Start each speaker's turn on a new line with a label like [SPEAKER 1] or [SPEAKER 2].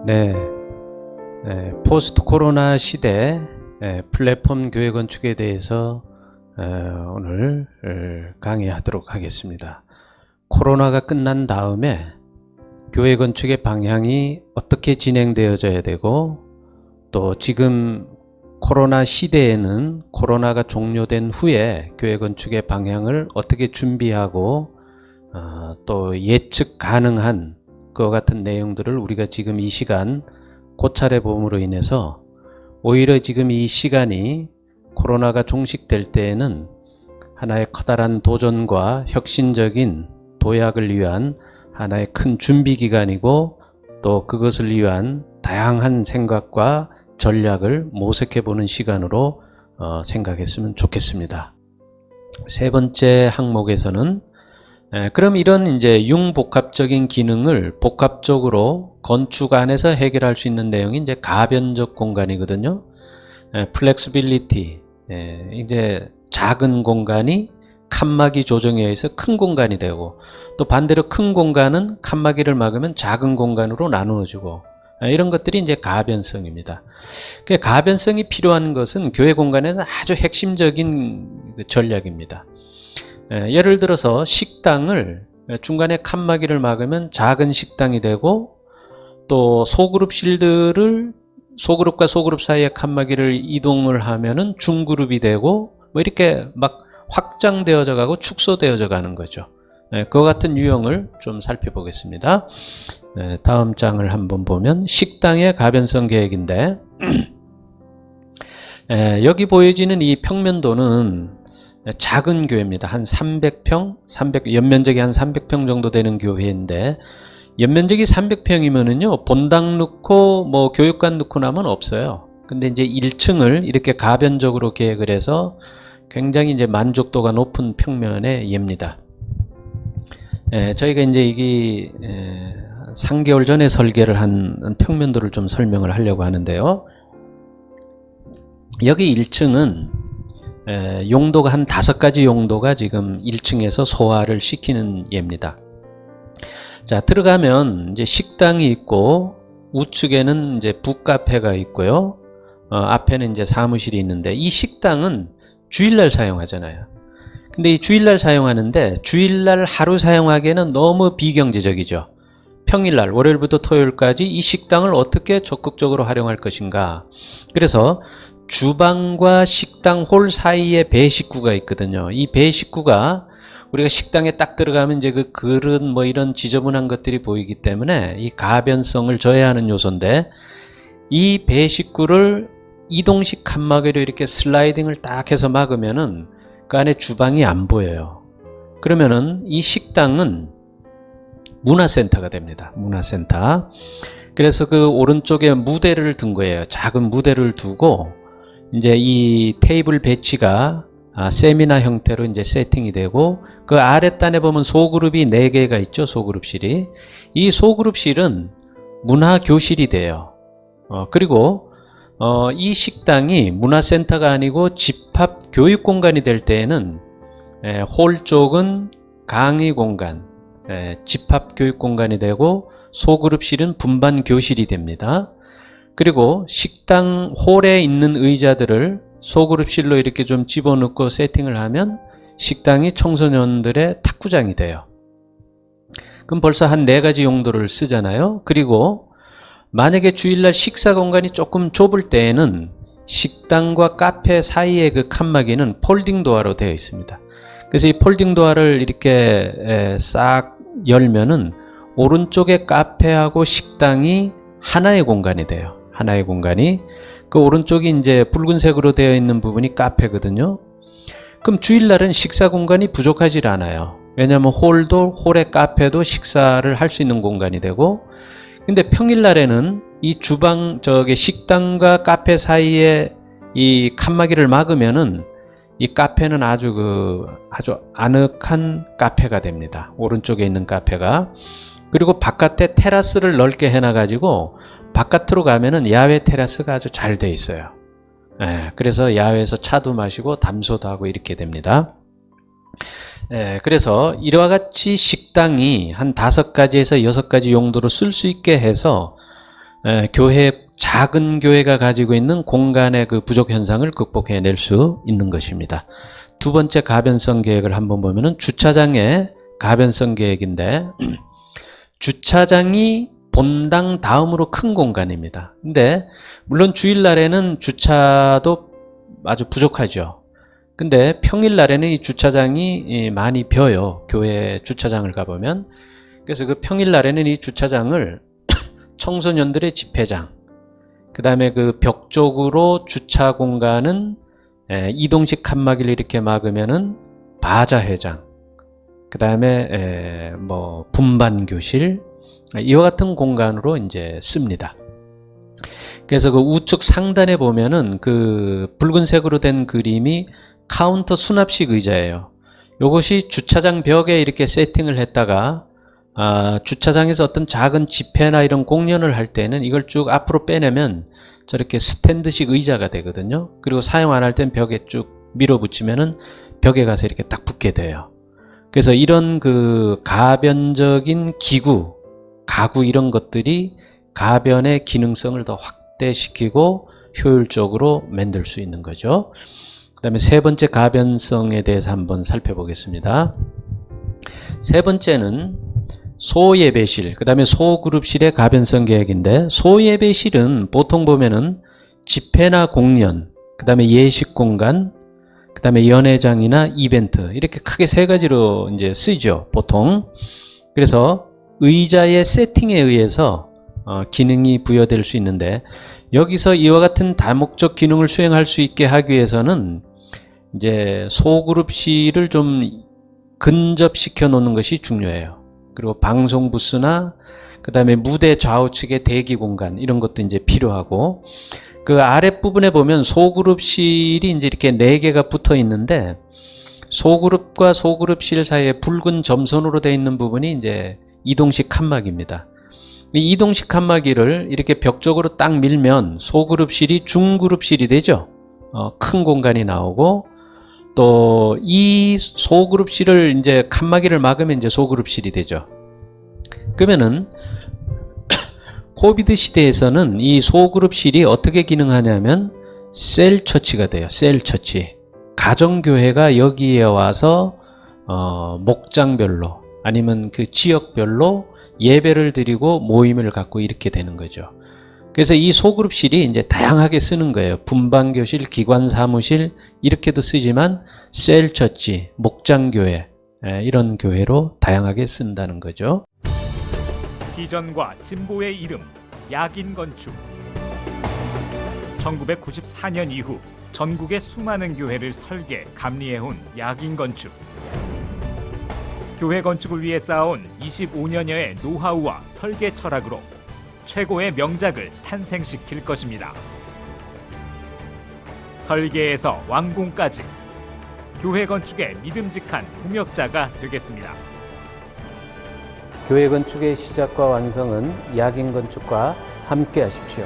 [SPEAKER 1] 네, 포스트 코로나 시대 플랫폼 교회 건축에 대해서 오늘 강의하도록 하겠습니다. 코로나가 끝난 다음에 교회 건축의 방향이 어떻게 진행되어져야 되고, 또 지금 코로나 시대에는 코로나가 종료된 후에 교회 건축의 방향을 어떻게 준비하고 또 예측 가능한 그와 같은 내용들을 우리가 지금 이 시간 고찰해 봄으로 인해서 오히려 지금 이 시간이 코로나가 종식될 때에는 하나의 커다란 도전과 혁신적인 도약을 위한 하나의 큰 준비 기간이고, 또 그것을 위한 다양한 생각과 전략을 모색해 보는 시간으로 생각했으면 좋겠습니다. 세 번째 항목에서는 그럼 이런 이제 융복합적인 기능을 복합적으로 건축 안에서 해결할 수 있는 내용이 이제 가변적 공간이거든요. 플렉스빌리티, 이제 작은 공간이 칸막이 조정에 의해서 큰 공간이 되고, 또 반대로 큰 공간은 칸막이를 막으면 작은 공간으로 나누어지고, 이런 것들이 이제 가변성입니다. 가변성이 필요한 것은 교회 공간에서 아주 핵심적인 전략입니다. 예를 들어서 식당을 중간에 칸막이를 막으면 작은 식당이 되고, 또 소그룹실들을 소그룹과 소그룹 사이에 칸막이를 이동을 하면은 중그룹이 되고, 뭐 이렇게 막 확장되어져 가고 축소되어져 가는 거죠. 그와 같은 유형을 좀 살펴보겠습니다. 다음 장을 한번 보면 식당의 가변성 계획인데, 여기 보여지는 이 평면도는 작은 교회입니다. 한 300평, 연면적이 한 300평 정도 되는 교회인데, 연면적이 300평이면은요, 본당 넣고 뭐 교육관 넣고 나면 없어요. 근데 이제 1층을 이렇게 가변적으로 계획을 해서 굉장히 이제 만족도가 높은 평면의 예입니다. 저희가 이제 이게 3개월 전에 설계를 한 평면도를 좀 설명을 하려고 하는데요. 여기 1층은 용도가 한 5가지 용도가 지금 1층에서 소화를 시키는 예입니다. 자, 들어가면 이제 식당이 있고, 우측에는 이제 북카페가 있고요. 앞에는 이제 사무실이 있는데, 이 식당은 주일날 사용하잖아요. 근데 이 주일날 사용하는데, 주일날 하루 사용하기에는 너무 비경제적이죠. 평일날, 월요일부터 토요일까지 이 식당을 어떻게 적극적으로 활용할 것인가. 그래서 주방과 식당 홀 사이에 배식구가 있거든요. 이 배식구가 우리가 식당에 딱 들어가면 이제 그 그릇 뭐 이런 지저분한 것들이 보이기 때문에 이 가변성을 저해하는 요소인데, 이 배식구를 이동식 칸막이로 이렇게 슬라이딩을 딱 해서 막으면은 그 안에 주방이 안 보여요. 그러면은 이 식당은 문화센터가 됩니다. 문화센터. 그래서 그 오른쪽에 무대를 둔 거예요. 작은 무대를 두고 이제 이 테이블 배치가 세미나 형태로 이제 세팅이 되고, 그 아랫단에 보면 소그룹이 4개가 있죠. 소그룹실이. 이 소그룹실은 문화교실이 돼요. 그리고 이 식당이 문화센터가 아니고 집합 교육공간이 될 때에는 홀 쪽은 강의 공간, 집합 교육공간이 되고, 소그룹실은 분반 교실이 됩니다. 그리고 식당 홀에 있는 의자들을 소그룹실로 이렇게 좀 집어넣고 세팅을 하면 식당이 청소년들의 탁구장이 돼요. 그럼 벌써 한 4가지 용도를 쓰잖아요. 그리고 만약에 주일날 식사 공간이 조금 좁을 때에는 식당과 카페 사이의 그 칸막이는 폴딩 도어로 되어 있습니다. 그래서 이 폴딩 도어를 이렇게 싹 열면은 오른쪽에 카페하고 식당이 하나의 공간이 돼요. 하나의 공간이. 그 오른쪽이 이제 붉은색으로 되어 있는 부분이 카페거든요. 그럼 주일날은 식사 공간이 부족하지 않아요. 왜냐하면 홀에 카페도 식사를 할 수 있는 공간이 되고, 근데 평일날에는 이 주방, 식당과 카페 사이에 이 칸막이를 막으면은 이 카페는 아주 아늑한 카페가 됩니다. 오른쪽에 있는 카페가. 그리고 바깥에 테라스를 넓게 해놔가지고 바깥으로 가면은 야외 테라스가 아주 잘 돼 있어요. 그래서 야외에서 차도 마시고 담소도 하고 이렇게 됩니다. 그래서 이와 같이 식당이 한 5가지에서 6가지 용도로 쓸 수 있게 해서 작은 교회가 가지고 있는 공간의 그 부족 현상을 극복해낼 수 있는 것입니다. 두 번째 가변성 계획을 한번 보면은 주차장의 가변성 계획인데 주차장이 본당 다음으로 큰 공간입니다. 근데 물론 주일날에는 주차도 아주 부족하죠. 근데 평일날에는 이 주차장이 많이 비어요. 교회 주차장을 가보면. 그래서 그 평일날에는 이 주차장을 청소년들의 집회장, 그 다음에 그 벽 쪽으로 주차 공간은 이동식 칸막이를 이렇게 막으면은 바자회장, 그 다음에 뭐 분반교실, 이와 같은 공간으로 이제 씁니다. 그래서 그 우측 상단에 보면은 그 붉은색으로 된 그림이 카운터 수납식 의자예요. 이것이 주차장 벽에 이렇게 세팅을 했다가 주차장에서 어떤 작은 집회나 이런 공연을 할 때는 이걸 쭉 앞으로 빼내면 저렇게 스탠드식 의자가 되거든요. 그리고 사용 안 할 땐 벽에 쭉 밀어붙이면은 벽에 가서 이렇게 딱 붙게 돼요. 그래서 이런 그 가변적인 기구, 가구 이런 것들이 가변의 기능성을 더 확대시키고 효율적으로 만들 수 있는 거죠. 그 다음에 세 번째 가변성에 대해서 한번 살펴보겠습니다. 세 번째는 소예배실, 그 다음에 소그룹실의 가변성 계획인데, 소예배실은 보통 보면은 집회나 공연, 그 다음에 예식 공간, 그 다음에 연회장이나 이벤트, 이렇게 크게 세 가지로 이제 쓰죠, 보통. 그래서 의자의 세팅에 의해서 기능이 부여될 수 있는데, 여기서 이와 같은 다목적 기능을 수행할 수 있게 하기 위해서는 이제 소그룹실을 좀 근접시켜 놓는 것이 중요해요. 그리고 방송 부스나 그 다음에 무대 좌우측의 대기 공간 이런 것도 이제 필요하고, 그 아랫부분에 보면 소그룹실이 이제 이렇게 4개가 붙어 있는데, 소그룹과 소그룹실 사이에 붉은 점선으로 되어 있는 부분이 이제 이동식 칸막이입니다. 이 이동식 칸막이를 이렇게 벽 쪽으로 딱 밀면 소그룹실이 중그룹실이 되죠. 큰 공간이 나오고, 또 이 소그룹실을 이제 칸막이를 막으면 이제 소그룹실이 되죠. 그러면은 코비드 시대에서는 이 소그룹실이 어떻게 기능하냐면 셀 처치가 돼요. 셀 처치. 가정교회가 여기에 와서 목장별로 아니면 그 지역별로 예배를 드리고 모임을 갖고 이렇게 되는 거죠. 그래서 이 소그룹실이 이제 다양하게 쓰는 거예요. 분반교실, 기관사무실 이렇게도 쓰지만 셀처치, 목장교회 이런 교회로 다양하게 쓴다는 거죠.
[SPEAKER 2] 비전과 진보의 이름, 야긴건축. 1994년 이후 전국의 수많은 교회를 설계, 감리해온 야긴건축. 교회 건축을 위해 쌓아온 25년여의 노하우와 설계 철학으로 최고의 명작을 탄생시킬 것입니다. 설계에서 완공까지 교회 건축의 믿음직한 동역자가 되겠습니다.
[SPEAKER 1] 교회 건축의 시작과 완성은 야긴 건축과 함께 하십시오.